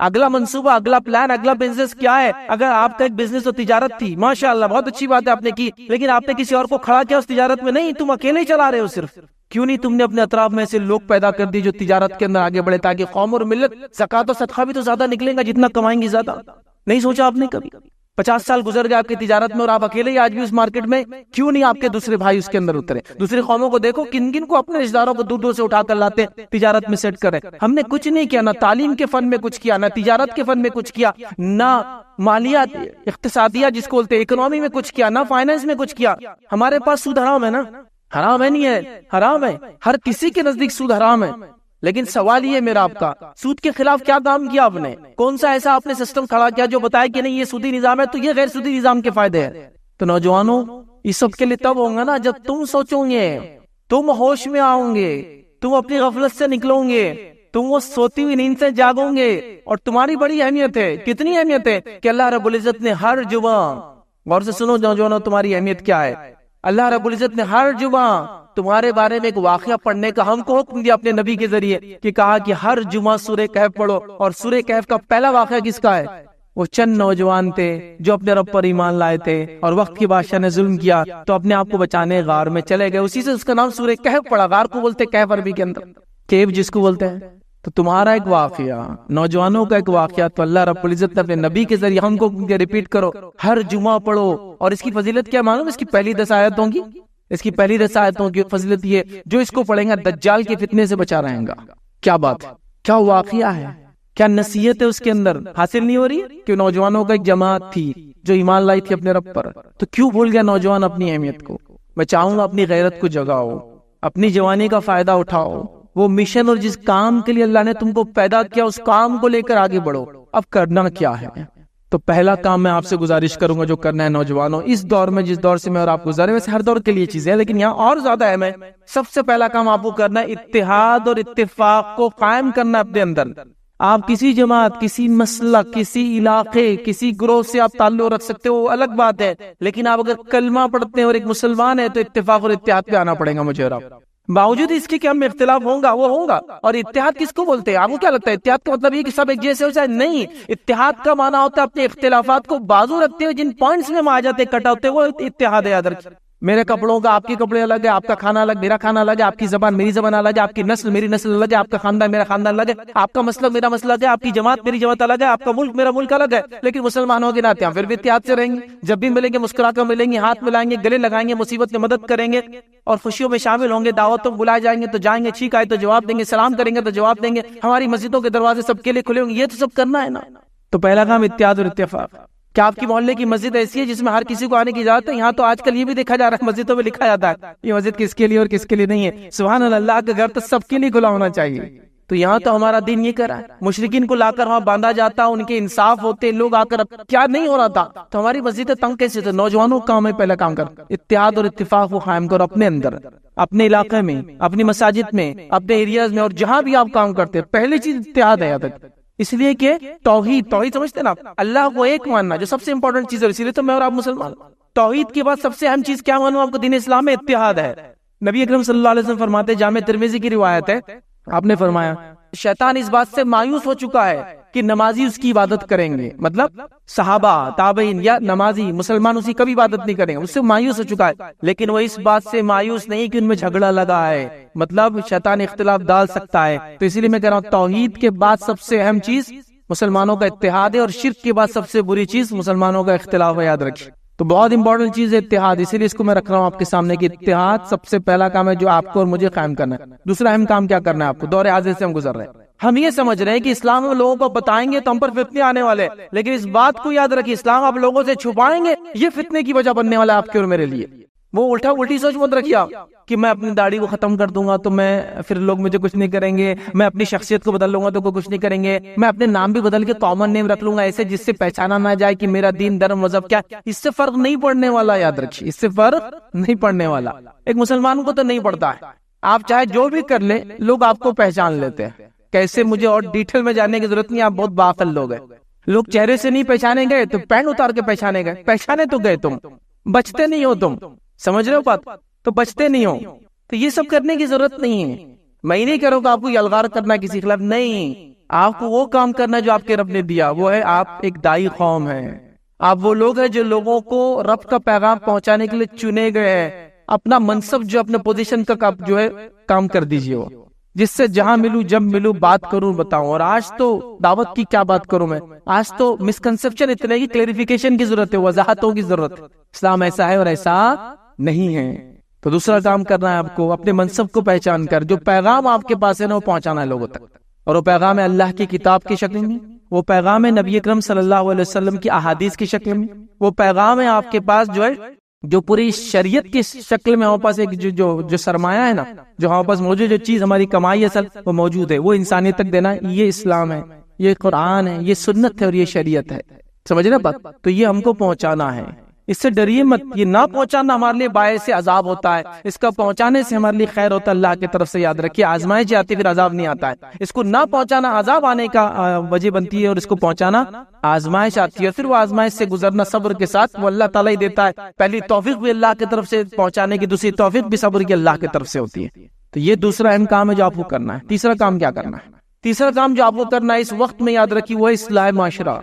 اگلا منصوبہ، اگلا پلان، اگلا بزنس کیا ہے؟ اگر آپ کا ایک بزنس اور تجارت تھی، ماشاءاللہ بہت اچھی بات ہے آپ نے کی، لیکن آپ نے کسی اور کو کھڑا کیا اس تجارت میں؟ نہیں، تم اکیلے ہی چلا رہے ہو صرف. کیوں نہیں تم نے اپنے اطراف میں سے لوگ پیدا کر دی جو تجارت کے اندر آگے بڑھے، تاکہ قوم اور ملت، زکوٰۃ و صدقہ بھی تو زیادہ نکلے گا جتنا کمائیں گی زیادہ. نہیں سوچا آپ نے کبھی؟ 50 سال گزر گئے آپ کی تجارت میں اور آپ اکیلے ہی آج بھی اس مارکیٹ میں. کیوں نہیں آپ کے دوسرے بھائی اس کے اندر اترے؟ دوسری قوموں کو دیکھو کن کن کو اپنے رشتہ داروں کو دور دور سے اٹھا کر لاتے تجارت میں سیٹ کرے. ہم نے کچھ نہیں کیا، نہ تعلیم کے فن میں کچھ کیا، نہ تجارت کے فن میں کچھ کیا، نہ مالیات اقتصادیہ جس کو بولتے اکنامی میں کچھ کیا، نہ فائنانس میں کچھ کیا. ہمارے پاس سود حرام ہے نا؟ حرام ہے نہیں ہے؟ حرام ہے. ہر کسی کے نزدیک سود حرام ہے. لیکن سوال یہ میرا آپ کا، سود کے خلاف کیا کام کیا آپ نے؟ کون سا ایسا آپ نے سسٹم کھڑا کیا جو بتایا کہ نہیں یہ سودی نظام ہے تو یہ غیر سودی نظام کے فائدے ہیں؟ تو نوجوانوں، یہ سب کے لیے تب ہوگا نا جب تم سوچو گے، تم ہوش میں آؤ گے، تم اپنی غفلت سے نکلو گے، تم وہ سوتی ہوئی نیند سے جاگو گے. اور تمہاری بڑی اہمیت ہے. کتنی اہمیت ہے کہ اللہ رب العزت نے ہر جمعہ، غور سے سنو نوجوانوں تمہاری اہمیت کیا ہے. اللہ رب العزت نے ہر جمعہ تمہارے بارے میں ایک واقعہ پڑھنے کا ہم کو حکم دیا اپنے نبی کے ذریعے، کہ کہا کہ ہر جمعہ سورہ کہف پڑھو. اور سورہ کہف کا پہلا واقعہ کس کا ہے؟ وہ چند نوجوان تھے جو اپنے رب پر ایمان لائے تھے، اور وقت کے بادشاہ نے ظلم کیا تو اپنے آپ کو بچانے غار میں چلے گئے. اسی سے اس کا نام سورہ کہف پڑا. غار کو بولتے کہف عربی کے اندر، کیو جس کو بولتے ہیں. تو تمہارا ایک واقعہ، نوجوانوں کا ایک واقعہ، تو اللہ رب العزت نے اپنے نبی کے ذریعے ہم کو ریپیٹ کرو، ہر جمعہ پڑھو. اور اس کی فضیلت کیا معلوم؟ اس کی پہلی 10 آیتوں کی، اس کی پہلی 10 آیتوں کی فضیلت یہ جو اس کو پڑھیں گا دجال کے فتنے سے بچا رہے گا. کیا بات ہے، کیا واقعہ ہے، کیا نصیحت ہے اس کے اندر حاصل نہیں ہو رہی ہے؟ کہ نوجوانوں کا ایک جماعت تھی جو ایمان لائی تھی اپنے رب پر، تو کیوں بھول گیا نوجوان اپنی اہمیت کو؟ میں چاہوں گا اپنی غیرت کو جگاؤ، اپنی جوانی کا فائدہ اٹھاؤ. وہ مشن اور جس کام کے لیے اللہ نے تم کو پیدا کیا اس کام کو لے کر آگے بڑھو. اب کرنا کیا ہے؟ تو پہلا کام میں آپ سے گزارش کروں گا جو کرنا ہے نوجوانوں، اس دور میں جس دور سے میں اور آپ گزارے، ویسے ہر دور کے لیے چیزیں ہیں لیکن یہاں اور زیادہ اہم ہے. سب سے پہلا کام آپ کو کرنا ہے اتحاد اور اتفاق کو قائم کرنا اپنے اندر. آپ کسی جماعت، کسی مسلک، کسی علاقے، کسی گروہ سے آپ تعلق رکھ سکتے ہو، وہ الگ بات ہے، لیکن آپ اگر کلمہ پڑھتے ہیں اور ایک مسلمان ہے تو اتفاق اور اتحاد پہ آنا پڑے گا مجھے اور آپ. باوجود اس کے کہ ہم اختلاف ہوگا، وہ ہوگا. اور اتحاد کس کو بولتے ہیں؟ آپ کو کیا لگتا ہے اتحاد کا مطلب یہ کہ سب ایک جیسے ہو جائے؟ نہیں، اتحاد کا معنی ہوتا ہے اپنے اختلافات کو بازو رکھتے ہوئے جن پوائنٹس میں ہم آ جاتے کٹ ہوتے وہ اتحاد ہے. یاد رکھیں، میرے کپڑوں کا آپ کے کپڑے الگ ہے، آپ کا کھانا الگ میرا کھانا الگ ہے، آپ کی زبان میری زبان الگ ہے، آپ کی نسل میری نسل الگ ہے، آپ کا خاندان میرا خاندان الگ ہے، آپ کا مسلک میرا مسلک ہے، آپ کی جماعت میری جماعت الگ ہے، آپ کا ملک میرا ملک الگ ہے، لیکن مسلمانوں کے ناطے ہم پھر بھی اتحاد سے رہیں گے. جب بھی ملیں گے مسکرا کر ملیں گے، ہاتھ ملائیں گے، گلے لگائیں گے، مصیبت میں مدد کریں گے، اور خوشیوں میں شامل ہوں گے. دعوتوں میں بلائے جائیں گے تو جائیں گے، چھینک آئے تو جواب دیں گے، سلام کریں گے تو جواب دیں گے. ہماری مسجدوں کے دروازے سب کے لیے کھلے ہوں گے. یہ تو سب کرنا ہے نا. تو پہلا کام اتحاد اور اتفاق. کیا آپ کی محلے کی مسجد ایسی ہے جس میں ہر کسی کو آنے کی اجازت ہے؟ یہاں تو آج کل یہ بھی دیکھا جا رہا ہے مسجدوں میں لکھا جاتا ہے یہ مسجد کس کے لیے اور کس کے لیے نہیں ہے. سبحان اللہ، اللہ کا گھر تو سب کے لیے کھلا ہونا چاہیے. تو یہاں تو ہمارا دین یہ کرا ہے، مشرکین کو لا کر وہاں باندھا جاتا، ان کے انصاف ہوتے، لوگ آ کر کیا نہیں ہو رہا تھا. تو ہماری مسجد تنگ کیسے تھے؟ نوجوانوں کا کام ہے پہلا کام کر اتحاد اور اتفاق کو قائم کرو اپنے اندر، اپنے علاقے میں، اپنی مساجد میں، اپنے ایریاز میں، اور جہاں بھی آپ کام کرتے ہیں. پہلی چیز اتحاد ہے. یاد رکھیں، اس لیے کہ توحید سمجھتے نا، اللہ کو ایک ماننا جو سب سے امپورٹنٹ چیز ہے. اسی لیے تو میں اور آپ مسلمان. توحید کے بعد سب سے اہم چیز کیا مانوں آپ کو دین اسلام میں؟ اتحاد ہے. نبی اکرم صلی اللہ علیہ وسلم فرماتے، جامع ترمذی کی روایت ہے، آپ نے فرمایا شیطان اس بات سے مایوس ہو چکا ہے کہ نمازی اس کی عبادت کریں گے. مطلب صحابہ، تابعین یا نمازی مسلمان اسی کبھی عبادت نہیں کریں گے، اس سے مایوس ہو چکا ہے. لیکن وہ اس بات سے مایوس نہیں کہ ان میں جھگڑا لگا ہے، مطلب شیطان اختلاف ڈال سکتا ہے. تو اسی لیے میں کہہ رہا ہوں توحید کے بعد سب سے اہم چیز مسلمانوں کا اتحاد ہے، اور شرک کے بعد سب سے بری چیز مسلمانوں کا اختلاف ہے. یاد رکھیے، تو بہت امپورٹنٹ چیز ہے اتحاد. اسی لیے اس کو میں رکھ رہا ہوں آپ کے سامنے کہ اتحاد سب سے پہلا کام ہے جو آپ کو اور مجھے قائم کرنا ہے. دوسرا اہم کام کیا کرنا ہے آپ کو؟ دور حاضر سے ہم گزر رہے ہیں، ہم یہ سمجھ رہے ہیں کہ اسلام ہم لوگوں کو بتائیں گے تو ہم پر فتنے آنے والے، لیکن اس بات کو یاد رکھیے اسلام آپ لوگوں سے چھپائیں گے یہ فتنے کی وجہ بننے والا آپ کے اور میرے لیے. وہ الٹی سوچ مت رکھیے آپ کہ میں اپنی داڑھی کو ختم کر دوں گا تو میں پھر لوگ مجھے کچھ نہیں کریں گے، میں اپنی شخصیت کو بدل لوں گا تو کوئی کچھ نہیں کریں گے، میں اپنے نام بھی بدل کے کامن نیم رکھ لوں گا ایسے جس سے پہچانا نہ جائے کہ میرا دین دھرم مذہب کیا. اس سے فرق نہیں پڑنے والا. یاد رکھیے، اس سے فرق نہیں پڑنے والا. ایک مسلمان کو تو نہیں پڑتا ہے، آپ چاہے جو بھی کر لیں لوگ آپ کو پہچان لیتے ہیں. کیسے؟ مجھے اور ڈیٹیل میں جاننے کی ضرورت نہیں، آپ بہت باعقل لوگ ہیں. لوگ چہرے سے نہیں پہچانے گئے تو پینٹ اتار کے پہچانے گئے. پہچانے تو گئے، تم بچتے نہیں ہو. تم سمجھ رہے ہو بات؟ تو بچتے نہیں ہو. تو یہ سب کرنے کی ضرورت نہیں ہے. میں نہیں کروں کہ آپ کو الغار کرنا کسی خلاف، نہیں. آپ کو وہ کام کرنا جو آپ کے رب نے دیا، وہ ہے آپ ایک دائی قوم ہیں. آپ وہ لوگ ہیں جو لوگوں کو رب کا پیغام پہنچانے کے لیے چنے گئے ہیں. اپنا منصب جو اپنے پوزیشن کا جو ہے کام کر دیجئے، وہ جس سے جہاں ملوں جب ملوں بات کروں بتاؤں. اور آج تو دعوت کی کیا بات کروں میں، آج تو مسکنسپشن اتنے کی کلیریفیکیشن کی ضرورت ہے، وضاحتوں کی ضرورت ہے. اسلام ایسا ہے اور ایسا نہیں ہے. تو دوسرا کام کرنا ہے آپ کو اپنے منصب کو پہچان کر جو پیغام آپ کے پاس ہے نا وہ پہنچانا ہے لوگوں تک. اور وہ پیغام ہے اللہ کی کتاب کی شکل میں، وہ پیغام ہے نبی اکرم صلی اللہ علیہ وسلم کی احادیث کی شکل میں، وہ پیغام ہے آپ کے پاس جو ہے جو پوری شریعت کی شکل میں ہمارے پاس ایک جو سرمایہ ہے نا، جو ہمارے پاس موجود جو چیز ہماری کمائی اصل وہ موجود ہے، وہ انسانیت تک دینا. یہ اسلام ہے، یہ قرآن ہے، یہ سنت ہے اور یہ شریعت ہے. سمجھ رہے بات؟ تو یہ ہم کو پہنچانا ہے. اس سے ڈریے مت. یہ نہ پہنچانا ہمارے لیے باعث عذاب ہوتا ہے, اس کا پہنچانے سے ہمارے لیے خیر ہوتا ہے اللہ کی طرف سے. یاد رکھیے آزمائش آتی ہے پھر عذاب نہیں آتا ہے. اس کو نہ پہنچانا عذاب آنے کا وجہ بنتی ہے, اور اس کو پہنچانا آزمائش آتی ہے. پھر وہ آزمائش سے گزرنا صبر کے ساتھ وہ اللہ تعالیٰ ہی دیتا ہے. پہلی توفیق بھی اللہ کی طرف سے پہنچانے کی, دوسری توفیق بھی صبر کی اللہ کی طرف سے ہوتی ہے. تو یہ دوسرا اہم کام ہے جو آپ کو کرنا ہے. تیسرا کام کیا کرنا ہے؟ تیسرا کام جو آپ کو کرنا ہے اس وقت میں, یاد رکھیے, وہ اصلاح معاشرہ.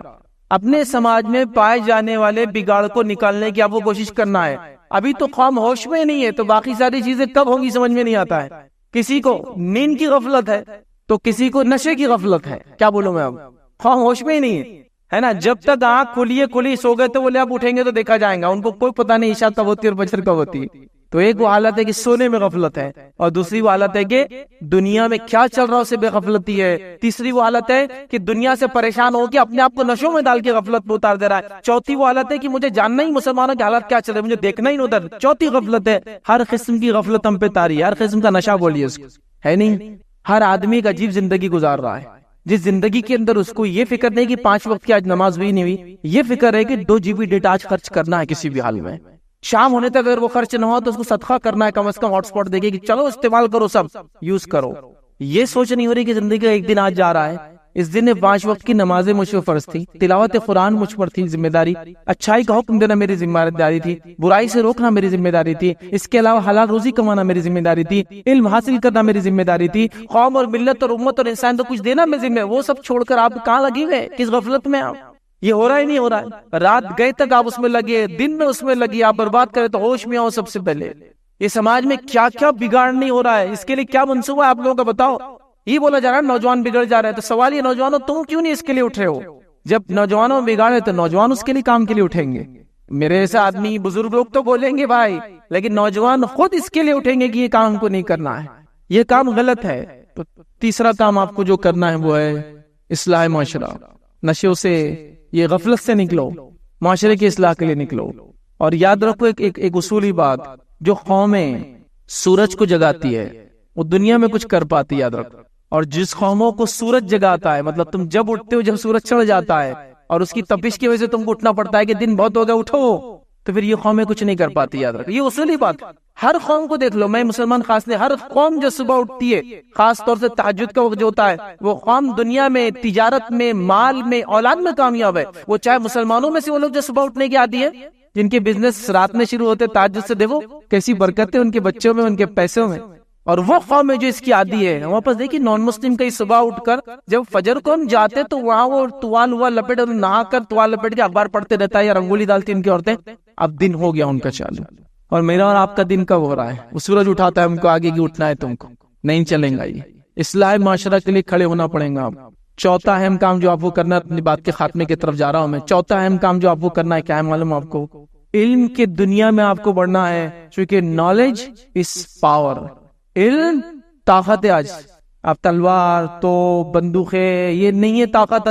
اپنے سماج میں پائے جانے والے بگاڑ کو نکالنے کی آپ کو کوشش کرنا ہے. ابھی تو قوم ہوش میں نہیں ہے, تو باقی ساری چیزیں کب ہوں گی سمجھ میں نہیں آتا ہے. کسی کو نیند کی غفلت ہے تو کسی کو نشے کی غفلت ہے. کیا بولوں میں, اب قوم ہوش میں ہی نہیں ہے نا. جب تک آنکھ کھلی سو گئے تو بولے اب اٹھیں گے تو دیکھا جائے گا. ان کو کوئی پتہ نہیں عشاء کب ہوتی ہے اور فجر کب ہوتی ہے. تو ایک وہ حالت ہے کہ سونے میں غفلت ہے, اور دوسری وہ حالت ہے کہ دنیا میں کیا چل رہا ہے اسے بے غفلتی ہے. تیسری وہ حالت ہے کہ دنیا سے پریشان ہو کے اپنے آپ کو نشوں میں ڈال کے غفلت میں اتار دے رہا ہے. چوتھی وہ حالت ہے کہ مجھے جاننا ہی مسلمانوں کی حالت کیا چل رہی ہے, مجھے دیکھنا ہی ادھر. چوتھی غفلت ہے. ہر قسم کی غفلت ہم پہ تاری ہے, ہر قسم کا نشہ بولیے اس کو, ہے نہیں. ہر آدمی کا عجیب زندگی گزار رہا ہے, جس زندگی کے اندر اس کو یہ فکر نہیں کہ 5 وقت کی آج نماز ہوئی نہیں ہوئی, یہ فکر ہے کہ 2 GB ڈیٹا آج خرچ کرنا ہے کسی بھی حال میں. شام ہونے تک اگر وہ خرچ نہ ہو تو اس کو صدقہ کرنا ہے, کم از کم ہاٹ سپاٹ دے کے کہ چلو استعمال کرو, سب یوز کرو. یہ سوچ نہیں ہو رہی کہ زندگی کا ایک دن آج جا رہا ہے. اس دن 5 وقت کی نمازیں مجھ پر فرض تھی, تلاوت قرآن مجھ پر تھی ذمہ داری, اچھائی کا حکم دینا میری ذمہ داری تھی, برائی سے روکنا میری ذمہ داری تھی, اس کے علاوہ حلال روزی کمانا میری ذمہ داری تھی, علم حاصل کرنا میری ذمہ داری تھی, قوم اور ملت اور امت اور انسان تو کچھ دینا میری ذمہ. وہ سب چھوڑ کر آپ کہاں لگے ہوئے, کس غفلت میں آپ؟ یہ ہو رہا ہی نہیں ہو رہا ہے. رات گئے تک آپ اس میں لگے, دن میں اس میں لگی, آپ برباد کرے تو ہوش میں آؤ سب سے پہلے. یہ سماج میں کیا کیا بگاڑ نہیں ہو رہا ہے, اس کے لیے کیا منصوبہ ہے آپ لوگوں کا بتاؤ. یہ بولا جا رہا ہے نوجوان بگڑ جا رہے ہیں, تو سوال یہ نوجوانوں تم کیوں نہیں اس کے لیے اٹھ رہے ہو؟ جب نوجوانوں بگاڑے تو نوجوان اس کے لیے کام کے لیے اٹھیں گے. میرے ایسا آدمی بزرگ لوگ تو بولیں گے بھائی, لیکن نوجوان خود اس کے لیے اٹھیں گے کہ یہ کام کو نہیں کرنا ہے, یہ کام غلط ہے. تو تیسرا کام آپ کو جو کرنا ہے وہ ہے اصلاح معاشرہ. نشوں سے, یہ غفلت سے نکلو, معاشرے کی اصلاح کے لیے نکلو. اور یاد رکھو ایک اصولی بات, جو قومیں سورج کو جگاتی ہے وہ دنیا میں کچھ کر پاتی, یاد رکھو. اور جس قوموں کو سورج جگاتا ہے, مطلب تم جب اٹھتے ہو جب سورج چڑھ جاتا ہے اور اس کی تپش کی وجہ سے تم کو اٹھنا پڑتا ہے کہ دن بہت ہو گیا اٹھو, تو پھر یہ قومیں کچھ نہیں کر پاتی. یاد رکھو یہ اصولی بات. ہر قوم کو دیکھ لو, میں مسلمان خاص نہیں, ہر قوم جو صبح اٹھتی ہے, خاص طور سے تہجد کا وقت جو ہوتا ہے, وہ قوم دنیا میں, تجارت میں, مال میں, اولاد میں کامیاب ہے. وہ چاہے مسلمانوں میں سے وہ لوگ جو صبح اٹھنے کی عادی ہے, جن کے بزنس رات میں شروع ہوتے تہجد سے, دیکھو کیسی برکت ہے ان کے بچوں میں, ان کے پیسوں میں. اور وہ قوم ہے جو اس کی عادی ہے. واپس دیکھیے نان مسلم کئی صبح اٹھ کر جب فجر کو ہم جاتے تو وہاں وہ توال ہوا لپیٹ, اور نہا کر توال لپیٹ کے اخبار پڑھتے رہتا ہے یا رنگولی ڈالتی ان کی عورتیں. اب دن ہو گیا ان کا چالو, اور میرا اور آپ کا دن کب ہو رہا ہے؟ وہ سورج اٹھاتا ہے ہم کو آگے کی اٹھنا ہے, تم کو نہیں چلیں گا. یہ اصلاح معاشرہ کے لیے کھڑے ہونا پڑے گا. آپ چوتھا اہم کام جو آپ کو کرنا ہے, اپنی بات کے خاتمے کی طرف جا رہا ہوں میں, چوتھا اہم کام جو آپ کو کرنا ہے کیا ہے معلوم آپ کو؟ علم کے دنیا میں آپ کو بڑھنا ہے, چونکہ نالج از پاور. علم طاقت ہے. آج آپ تلوار تو بندوقیں, یہ نہیں ہے طاقت.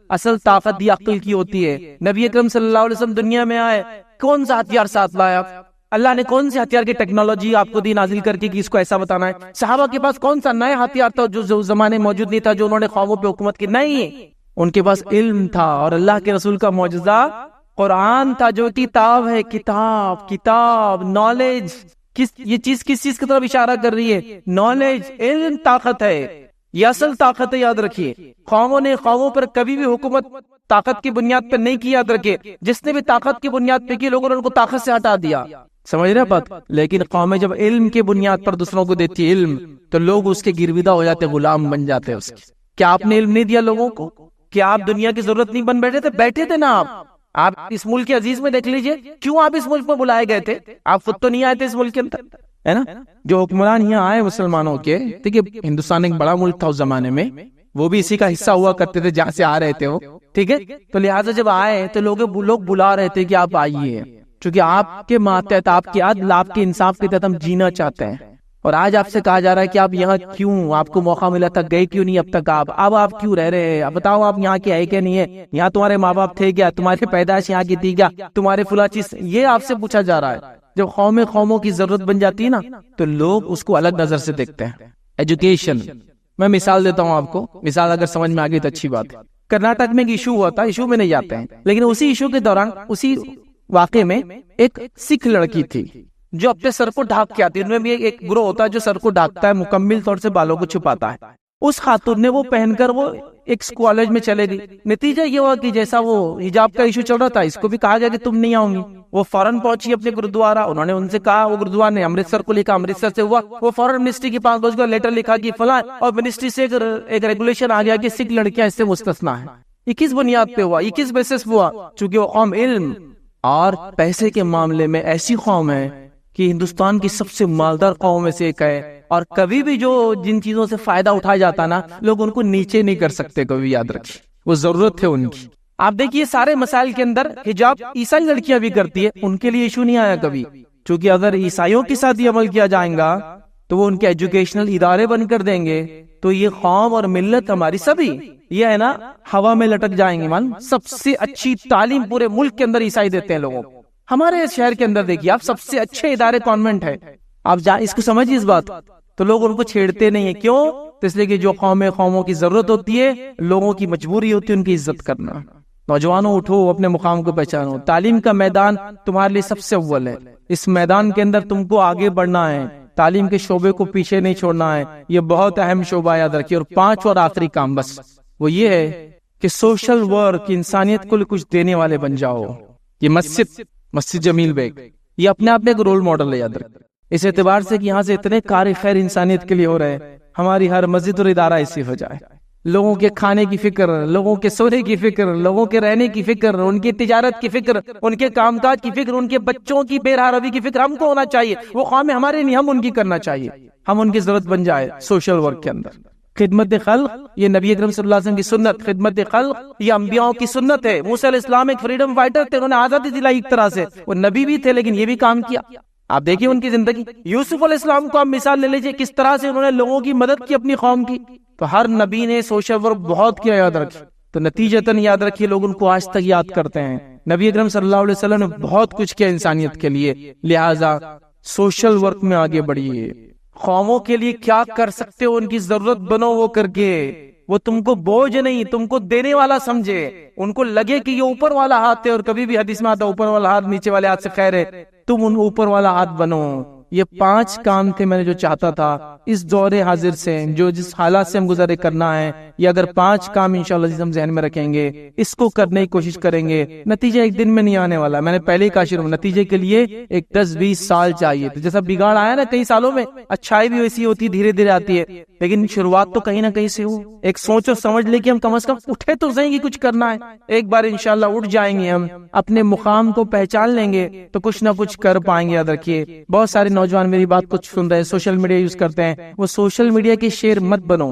اصل طاقت یہ عقل کی ہوتی ہے. نبی اکرم صلی اللہ علیہ وسلم دنیا میں آئے, کون سا ہتھیار ساتھ لائے آپ؟ اللہ نے کون سے ہتھیار کی ٹیکنالوجی آپ کو دی نازل کر کے کہ اس کو ایسا بتانا ہے؟ صحابہ کے پاس کون سا نیا ہتھیار تھا جو زمانے موجود نہیں تھا, جو انہوں نے قوموں پہ حکومت کی؟ نہیں, ان کے پاس علم تھا. اور اللہ کے رسول کا معجزہ قرآن تھا, جو کتاب ہے. کتاب نالج, یہ چیز کس چیز کی طرف اشارہ کر رہی ہے؟ نالج, علم طاقت ہے. یہ اصل طاقت ہے, یاد رکھیے. قوموں نے قوموں پر کبھی بھی حکومت طاقت کی بنیاد پر نہیں کی, یاد رکھیے. جس نے بھی طاقت کی بنیاد پہ کی, لوگوں نے ان کو طاقت سے ہٹا دیا. سمجھ رہے بات؟ لیکن قومیں جب علم کی بنیاد پر دوسروں کو دیتی ہے علم, تو لوگ اس کے گرویدہ ہو جاتے, غلام بن جاتے اس کے. کیا آپ نے علم نہیں دیا لوگوں کو؟ کیا آپ دنیا کی ضرورت نہیں بن بیٹھے تھے؟ بیٹھے تھے نا آپ اس ملک کے عزیز میں دیکھ لیجئے, کیوں آپ اس ملک میں بلائے گئے تھے؟ آپ خود تو نہیں آئے تھے اس ملک کے اندر, ہے نا. جو حکمران یہاں آئے مسلمانوں کے, ٹھیک ہے, ہندوستان ایک بڑا ملک تھا اس زمانے میں, وہ بھی اسی کا حصہ ہوا کرتے تھے جہاں سے آ رہے تھے وہ, ٹھیک ہے. تو لہٰذا جب آئے تو لوگ بلا رہے تھے کہ آپ آئیے, چونکہ آپ کے ماتحت, آپ کے عدل, آپ کے انصاف کے تحت ہم جینا چاہتے ہیں. اور آج آپ سے کہا جا رہا ہے کہ آپ یہاں کیوں, آپ کو موقع ملا تھا, گئے کیوں نہیں اب تک اب آپ کیوں رہ رہے ہیں؟ اب بتاؤ آپ یہاں کے ہے کہ نہیں ہے؟ یہاں تمہارے ماں باپ تھے کیا؟ تمہاری پیدائش یہاں کی تھی کیا؟ تمہارے فلاں چیز, یہ آپ سے پوچھا جا رہا ہے. جب قوموں کی ضرورت بن جاتی ہے نا, تو لوگ اس کو الگ نظر سے دیکھتے ہیں. ایجوکیشن, میں مثال دیتا ہوں آپ کو, مثال اگر سمجھ میں آ گئی تو اچھی بات ہے. کرناٹک میں ایک ایشو ہوا تھا, ایشو میں نہیں جاتے ہیں, لیکن اسی ایشو کے دوران, اسی واقعے میں ایک سکھ لڑکی تھی جو اپنے سر کو ڈھانک کے آتی ہے. ان میں بھی ایک گروہ ہوتا ہے جو سر کو ڈھانکتا ہے, مکمل طور سے بالوں کو چھپاتا ہے. اس خاتون نے وہ پہن کر وہ ایک کالج میں چلے گئی. نتیجہ یہ ہوا کہ جیسا وہ حجاب کا ایشو چل رہا تھا, اس کو بھی کہا گیا کہ تم نہیں آؤں گی. وہ فوراً پہنچی اپنے گرودوارا. انہوں نے ان سے کہا, وہ گرودوارا نے امرتسر کو لکھا, امرتسر سے ہوا, وہ فوراً منسٹری کے پاس پہنچ کر لیٹر لکھا کہ فلاں, اور منسٹری سے ایک ریگولیشن آ گیا کہ سکھ لڑکیاں اس سے مستثنا ہیں. یہ کس بنیاد پہ ہوا, یہ کس بیسس پہ ہوا؟ چونکہ وہ قوم علم اور پیسے کے معاملے میں ایسی قوم ہے کہ ہندوستان کی سب سے مالدار قوم میں سے ایک ہے, اور کبھی بھی جو جن چیزوں سے فائدہ اٹھایا جاتا نا, لوگ ان کو نیچے نہیں کر سکتے. کبھی یاد رکھیے, وہ ضرورت ہے ان کی. آپ دیکھیے سارے مسائل کے اندر حجاب عیسائی لڑکیاں بھی کرتی ہے, ان کے لیے ایشو نہیں آیا کبھی. چونکہ اگر عیسائیوں کے ساتھ یہ عمل کیا جائے گا تو وہ ان کے ایجوکیشنل ادارے بند کر دیں گے, تو یہ قوم اور ملت ہماری سبھی یہ ہے نا ہوا میں لٹک جائیں گے. مان سب سے اچھی تعلیم پورے ملک کے اندر عیسائی دیتے ہیں لوگوں کو. ہمارے شہر کے اندر دیکھیے آپ, سب سے اچھے ادارے کانوینٹ ہے. آپ اس کو سمجھیے اس بات, تو لوگ ان کو چھیڑتے نہیں ہیں. کیوں؟ تو اس لیے کہ جو قوموں کی ضرورت ہوتی ہے, لوگوں کی مجبوری ہوتی ہے ان کی عزت کرنا. نوجوانوں اٹھو, اپنے مقام کو پہچانو. تعلیم کا میدان تمہارے لیے سب سے اول ہے. اس میدان کے اندر تم کو آگے بڑھنا ہے, تعلیم کے شعبے کو پیچھے نہیں چھوڑنا ہے. یہ بہت اہم شعبہ یاد رکھیے. اور 5 اور آخری کام بس وہ یہ ہے کہ سوشل ورک, انسانیت کو کچھ دینے والے بن جاؤ. یہ مسجد جمیل بیگ یہ اپنے آپ میں ایک رول ماڈل ہے. یاد رکھ اس اعتبار سے کہ یہاں سے اتنے کار خیر انسانیت کے لیے ہو رہے ہیں. ہماری ہر مسجد اور ادارہ ایسی ہو جائے. لوگوں کے کھانے کی فکر, لوگوں کے سونے کی فکر, لوگوں کے رہنے کی فکر, ان کی تجارت کی فکر, ان کے کام کاج کی فکر, ان کے بچوں کی بے راہ روی کی فکر ہم کو ہونا چاہیے. وہ قوم ہمارے نہیں, ہم ان کی کرنا چاہیے. ہم ان کی ضرورت بن جائے سوشل ورک کے اندر. خدمت خلق یہ نبی اکرم صلی اللہ علیہ وسلم کی سنت, خدمت خلق یہ انبیاء کی سنت ہے. موسیٰ علیہ السلام ایک فریڈم فائٹر تھے, انہوں نے آزادی دلائی ایک طرح سے. وہ نبی بھی تھے لیکن یہ بھی کام کیا. آپ دیکھیں ان کی زندگی. یوسف علیہ السلام کو آپ مثال لے لیجئے, کس طرح سے انہوں نے لوگوں کی مدد کی اپنی قوم کی. تو ہر نبی نے سوشل ورک بہت کیا. یاد رکھیں, تو نتیجتاً یاد رکھیے لوگ ان کو آج تک یاد کرتے ہیں. نبی اکرم صلی اللہ علیہ وسلم نے بہت کچھ کیا انسانیت کے لیے. لہٰذا سوشل ورک میں آگے بڑھیے. قوموں کے لیے کیا کر سکتے ہو ان کی ضرورت بنو وہ کر کے. وہ تم کو بوجھ نہیں, تم کو دینے والا سمجھے. ان کو لگے کہ یہ اوپر والا ہاتھ ہے, اور کبھی بھی حدیث میں آتا اوپر والا ہاتھ نیچے والے ہاتھ سے خیر ہے. تم ان اوپر والا ہاتھ بنو. یہ 5 کام تھے میں نے جو چاہتا تھا اس دور حاضر سے, جو جس حالات سے ہم گزرے کرنا ہے. یہ اگر 5 کام انشاءاللہ ہم ذہن میں رکھیں گے, اس کو کرنے کی کوشش کریں گے, نتیجہ ایک دن میں نہیں آنے والا. میں نے پہلے ہی کہا شروع, نتیجے کے لیے ایک 10-20 سال چاہیے. تو جیسا بگاڑ آیا نا کئی سالوں میں, اچھائی بھی ویسی ہوتی دھیرے دھیرے آتی ہے, لیکن شروعات تو کہیں نہ کہیں سے ہو. ایک سوچ اور سمجھ لے کہ ہم کم از کم اٹھے تو صحیح کہ کچھ کرنا ہے. ایک بار انشاءاللہ اٹھ جائیں گے, ہم اپنے مقام کو پہچان لیں گے, تو کچھ نہ کچھ کر پائیں گے. یاد رکھیے بہت سارے نوجوان میری بات کو سن رہے ہیں, سوشل میڈیا یوز کرتے ہیں. وہ سوشل میڈیا کے شیر مت بنو,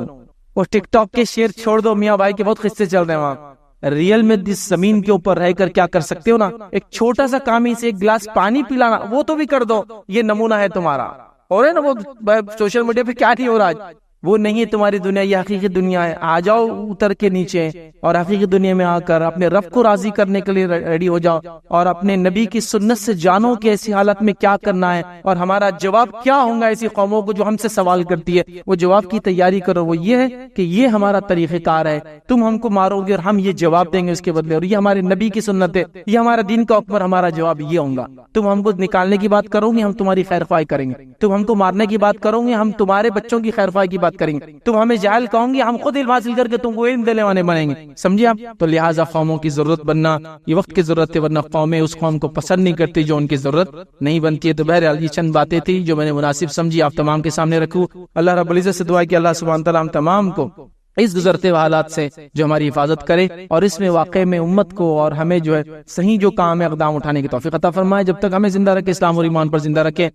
اور ٹک ٹاک کے شیر چھوڑ دو. میاں بھائی کے بہت قصے چل رہے ہیں وہاں. ریئل میں اس زمین کے اوپر رہ کر کیا کر سکتے ہو نا, ایک چھوٹا سا کام ہی سے ایک گلاس پانی پلانا, وہ تو بھی کر دو. یہ نمونہ ہے تمہارا. اور ہے نا وہ سوشل میڈیا پہ کیا نہیں ہو رہا آج, وہ نہیں ہے تمہاری دنیا, یہ حقیقی دنیا ہے. آ جاؤ اتر کے نیچے, اور حقیقی دنیا میں آ کر اپنے رب کو راضی کرنے کے لیے ریڈی ہو جاؤ, اور اپنے نبی کی سنت سے جانو کہ ایسی حالت میں کیا کرنا ہے, اور ہمارا جواب کیا ہوگا ایسی قوموں کو جو ہم سے سوال کرتی ہے. وہ جواب کی تیاری کرو. وہ یہ ہے کہ یہ ہمارا طریقہ کار ہے, تم ہم کو مارو گے اور ہم یہ جواب دیں گے اس کے بدلے, اور یہ ہمارے نبی کی سنت ہے, یہ ہمارا دین کا حکم, ہمارا جواب یہ ہوگا. تم ہم کو نکالنے کی بات کرو گے, ہم تمہاری خیر خواہی کریں گے. تم ہم کو مارنے کی بات کرو گے, ہم تمہارے بچوں کی خیر خواہی کی بات کریں گے. تم ہمیں جاہل کہوں گے, ہم خود علم حاصل کر کے تم کو علم دینے والے بنیں گے. سمجھے آپ؟ تو لہٰذا قوموں کی ضرورت بننا یہ وقت کی ضرورت ہے, ورنہ قومیں اس قوم کو پسند نہیں کرتی جو ان کی ضرورت نہیں بنتی ہے. تو بہرحال یہ چند باتیں تھی جو میں نے مناسب سمجھی, آپ تمام کے سامنے رکھوں. اللہ رب العزت سے دعا ہے کہ اللہ سبحانہ تعالیٰ ہم تمام کو اس گزرتے ہوئے حالات سے جو ہماری حفاظت کرے, اور اس میں واقع میں امت کو اور ہمیں جو ہے صحیح جو کام ہے اقدام اٹھانے کی توفیق عطا فرمائے. جب تک ہمیں زندہ رکھے, اسلام اور ایمان پر زندہ رکھے.